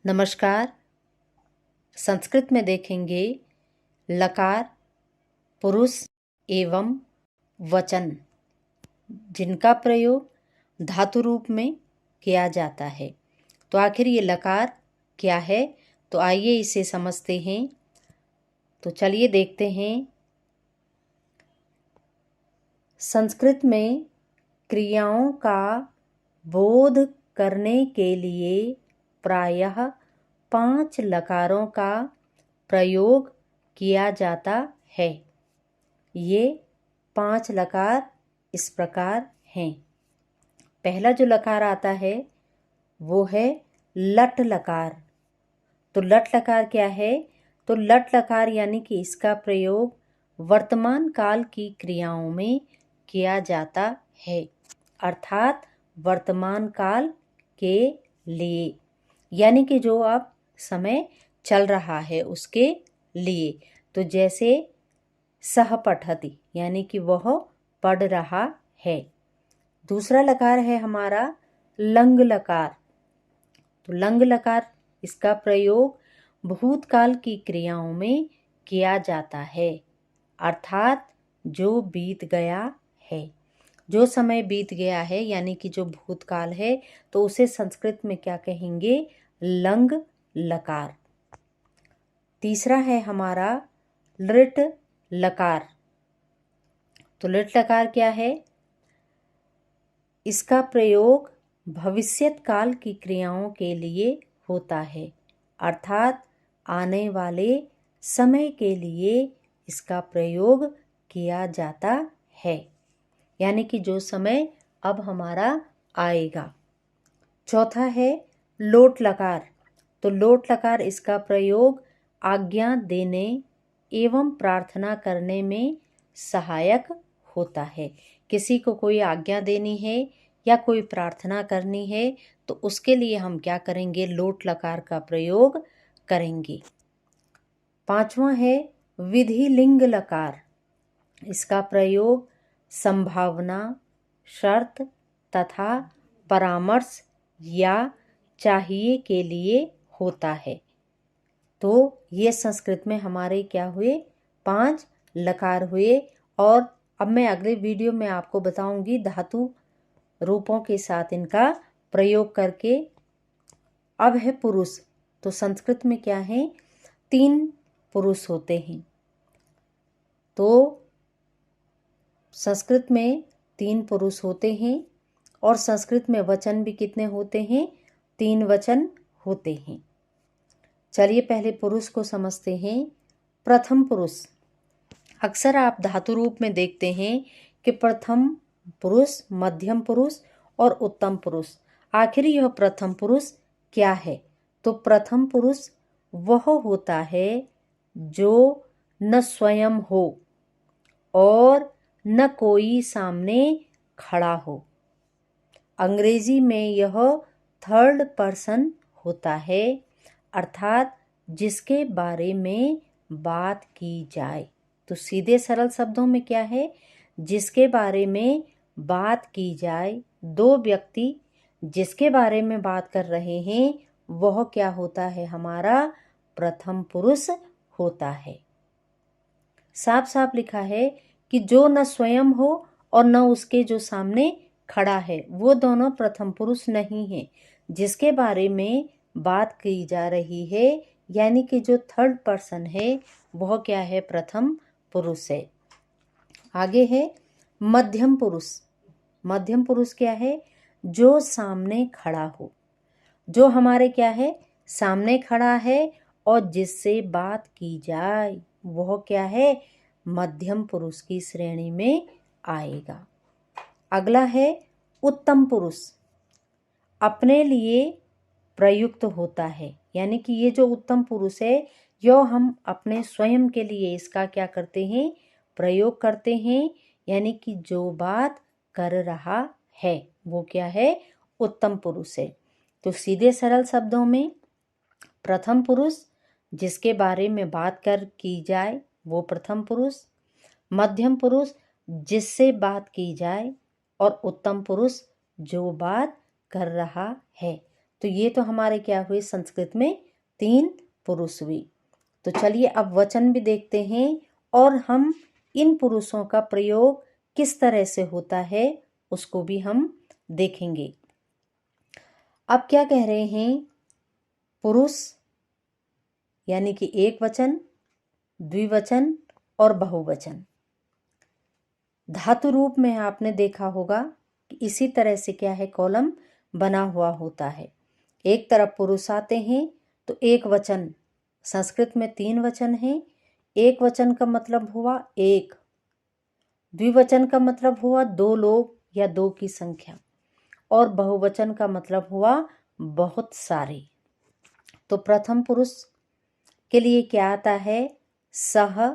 नमस्कार। संस्कृत में देखेंगे लकार, पुरुष एवं वचन जिनका प्रयोग धातु रूप में किया जाता है। तो आखिर ये लकार क्या है, तो आइए इसे समझते हैं। तो चलिए देखते हैं। संस्कृत में क्रियाओं का बोध करने के लिए प्रायः 5 लकारों का प्रयोग किया जाता है। ये 5 लकार इस प्रकार हैं। पहला जो लकार आता है वो है लट लकार। तो लट लकार क्या है? तो लट लकार यानी कि इसका प्रयोग वर्तमान काल की क्रियाओं में किया जाता है, अर्थात वर्तमान काल के लिए, यानी कि जो अब समय चल रहा है उसके लिए। तो जैसे सह पठति यानी कि वह पढ़ रहा है। दूसरा लकार है हमारा लंग लकार। तो लंग लकार इसका प्रयोग भूतकाल की क्रियाओं में किया जाता है, अर्थात जो बीत गया है, जो समय बीत गया है यानी कि जो भूतकाल है, तो उसे संस्कृत में क्या कहेंगे? लंग लकार। तीसरा है हमारा लृट लकार। तो लृट लकार क्या है? इसका प्रयोग भविष्यत काल की क्रियाओं के लिए होता है, अर्थात आने वाले समय के लिए इसका प्रयोग किया जाता है, यानी कि जो समय अब हमारा आएगा। चौथा है लोट लकार। तो लोट लकार इसका प्रयोग आज्ञा देने एवं प्रार्थना करने में सहायक होता है। किसी को कोई आज्ञा देनी है या कोई प्रार्थना करनी है तो उसके लिए हम क्या करेंगे? लोट लकार का प्रयोग करेंगे। पांचवा है विधि लिंग लकार। इसका प्रयोग संभावना, शर्त तथा परामर्श या चाहिए के लिए होता है। तो ये संस्कृत में हमारे क्या हुए? 5 लकार हुए। और अब मैं अगले वीडियो में आपको बताऊंगी धातु रूपों के साथ इनका प्रयोग करके। अब है पुरुष। तो संस्कृत में क्या है? 3 पुरुष होते हैं। तो संस्कृत में 3 पुरुष होते हैं और संस्कृत में वचन भी कितने होते हैं? 3 वचन होते हैं। चलिए पहले पुरुष को समझते हैं। प्रथम पुरुष। अक्सर आप धातु रूप में देखते हैं कि प्रथम पुरुष, मध्यम पुरुष और उत्तम पुरुष। आखिर यह प्रथम पुरुष क्या है? तो प्रथम पुरुष वह होता है जो न स्वयं हो और न कोई सामने खड़ा हो। अंग्रेजी में यह थर्ड पर्सन होता है, अर्थात जिसके बारे में बात की जाए। तो सीधे सरल शब्दों में क्या है? जिसके बारे में बात की जाए। 2 व्यक्ति जिसके बारे में बात कर रहे हैं वह क्या होता है? हमारा प्रथम पुरुष होता है। साफ साफ लिखा है कि जो न स्वयं हो और न उसके जो सामने खड़ा है, वो दोनों प्रथम पुरुष नहीं है। जिसके बारे में बात की जा रही है यानी कि जो थर्ड पर्सन है वह क्या है? प्रथम पुरुष है। आगे है मध्यम पुरुष। मध्यम पुरुष क्या है? जो सामने खड़ा हो, जो हमारे क्या है? सामने खड़ा है और जिससे बात की जाए वह क्या है? मध्यम पुरुष की श्रेणी में आएगा। अगला है उत्तम पुरुष। अपने लिए प्रयुक्त होता है, यानी कि ये जो उत्तम पुरुष है यह हम अपने स्वयं के लिए इसका क्या करते हैं? प्रयोग करते हैं, यानी कि जो बात कर रहा है वो क्या है? उत्तम पुरुष है। तो सीधे सरल शब्दों में प्रथम पुरुष जिसके बारे में बात की जाए वो प्रथम पुरुष, मध्यम पुरुष जिससे बात की जाए और उत्तम पुरुष जो बात कर रहा है। तो ये तो हमारे क्या हुए, संस्कृत में 3 पुरुष हुए। तो चलिए अब वचन भी देखते हैं और हम इन पुरुषों का प्रयोग किस तरह से होता है उसको भी हम देखेंगे। अब क्या कह रहे हैं, पुरुष यानी कि एक वचन, द्विवचन और बहुवचन। धातु रूप में आपने देखा होगा कि इसी तरह से क्या है, कॉलम बना हुआ होता है। एक तरफ पुरुष आते हैं तो एक वचन, संस्कृत में 3 वचन हैं। एक वचन का मतलब हुआ एक, द्विवचन का मतलब हुआ 2 लोग या 2 की संख्या, और बहुवचन का मतलब हुआ बहुत सारे। तो प्रथम पुरुष के लिए क्या आता है, सह,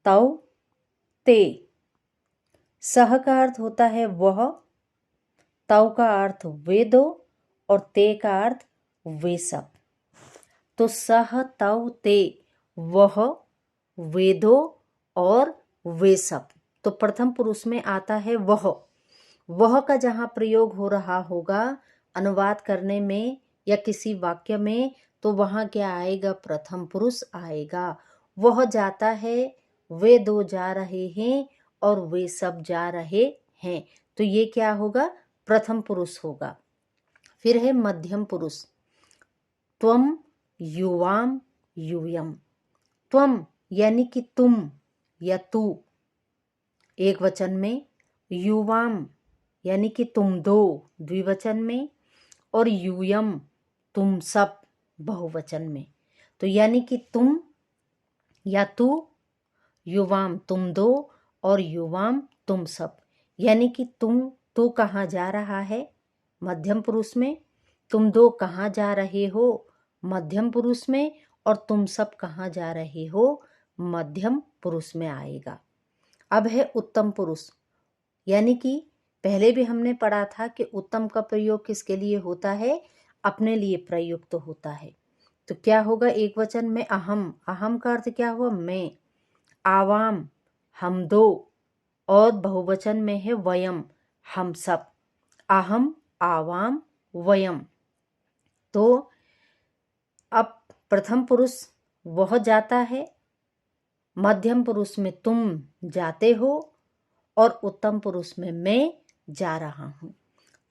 तौ, ते। सह का अर्थ होता है वह, तौ का अर्थ वे दो, और ते का अर्थ वे सब। तो सह, तौ, ते, वह, वे दो और वे सब। तो प्रथम पुरुष में आता है वह। वह का जहाँ प्रयोग हो रहा होगा अनुवाद करने में या किसी वाक्य में, तो वहाँ क्या आएगा, प्रथम पुरुष आएगा। वह जाता है, वे 2 जा रहे हैं और वे सब जा रहे हैं। तो ये क्या होगा, प्रथम पुरुष होगा। फिर है मध्यम पुरुष, त्वम, युवाम, यूयम। त्वम यानी कि तुम या तू एक वचन में, युवाम यानी कि तुम 2 द्विवचन में, और यूयम तुम सब बहुवचन में। तो यानी कि तुम या तू, युवाम तुम 2 और युवाम तुम सब। यानी कि तू कहाँ जा रहा है, मध्यम पुरुष में। तुम 2 कहाँ जा रहे हो, मध्यम पुरुष में। और तुम सब कहाँ जा रहे हो, मध्यम पुरुष में आएगा। अब है उत्तम पुरुष, यानी कि पहले भी हमने पढ़ा था कि उत्तम का प्रयोग किसके लिए होता है, अपने लिए प्रयुक्त होता है। तो क्या होगा, एक वचन में अहम, अहम का अर्थ क्या हुआ, मैं। आवाम, हम 2, और बहुवचन में है वयम, हम सब। अहम, आवाम, वयम। तो अब प्रथम पुरुष वह जाता है, मध्यम पुरुष में तुम जाते हो, और उत्तम पुरुष में मैं जा रहा हूँ।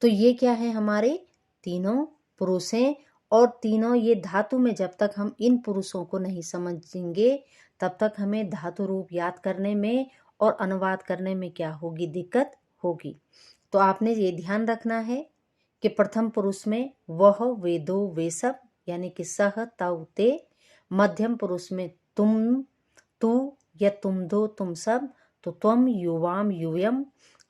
तो ये क्या है, हमारे तीनों पुरुष हैं। और तीनों ये धातु में, जब तक हम इन पुरुषों को नहीं समझेंगे तब तक हमें धातु रूप याद करने में और अनुवाद करने में क्या होगी, दिक्कत होगी। तो आपने ये ध्यान रखना है कि प्रथम पुरुष में वह, वे 2, वे सब, यानी कि सह, तौ, ते। मध्यम पुरुष में तुम, तू या तुम 2, तुम सब, तो त्वम, युवाम, यूयम।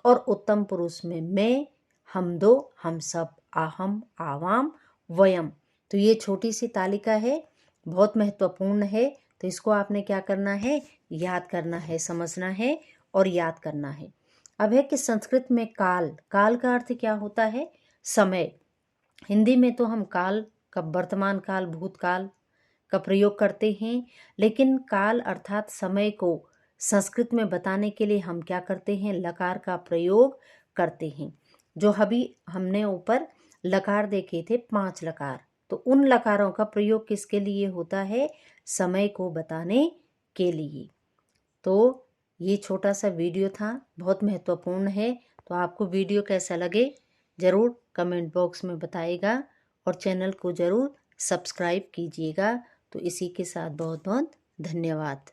और उत्तम पुरुष में मैं, हम 2, हम सब, अहम, आवाम, वयम। तो ये छोटी सी तालिका है, बहुत महत्वपूर्ण है। तो इसको आपने क्या करना है, याद करना है, समझना है और याद करना है। अब है कि संस्कृत में काल, काल का अर्थ क्या होता है, समय। हिंदी में तो हम काल का वर्तमान काल, भूतकाल का प्रयोग करते हैं, लेकिन काल अर्थात समय को संस्कृत में बताने के लिए हम क्या करते हैं, लकार का प्रयोग करते हैं। जो अभी हमने ऊपर लकार देखे थे, 5 लकार, तो उन लकारों का प्रयोग किसके लिए होता है, समय को बताने के लिए। तो ये छोटा सा वीडियो था, बहुत महत्वपूर्ण है। तो आपको वीडियो कैसा लगे ज़रूर कमेंट बॉक्स में बताइएगा, और चैनल को ज़रूर सब्सक्राइब कीजिएगा। तो इसी के साथ बहुत बहुत धन्यवाद।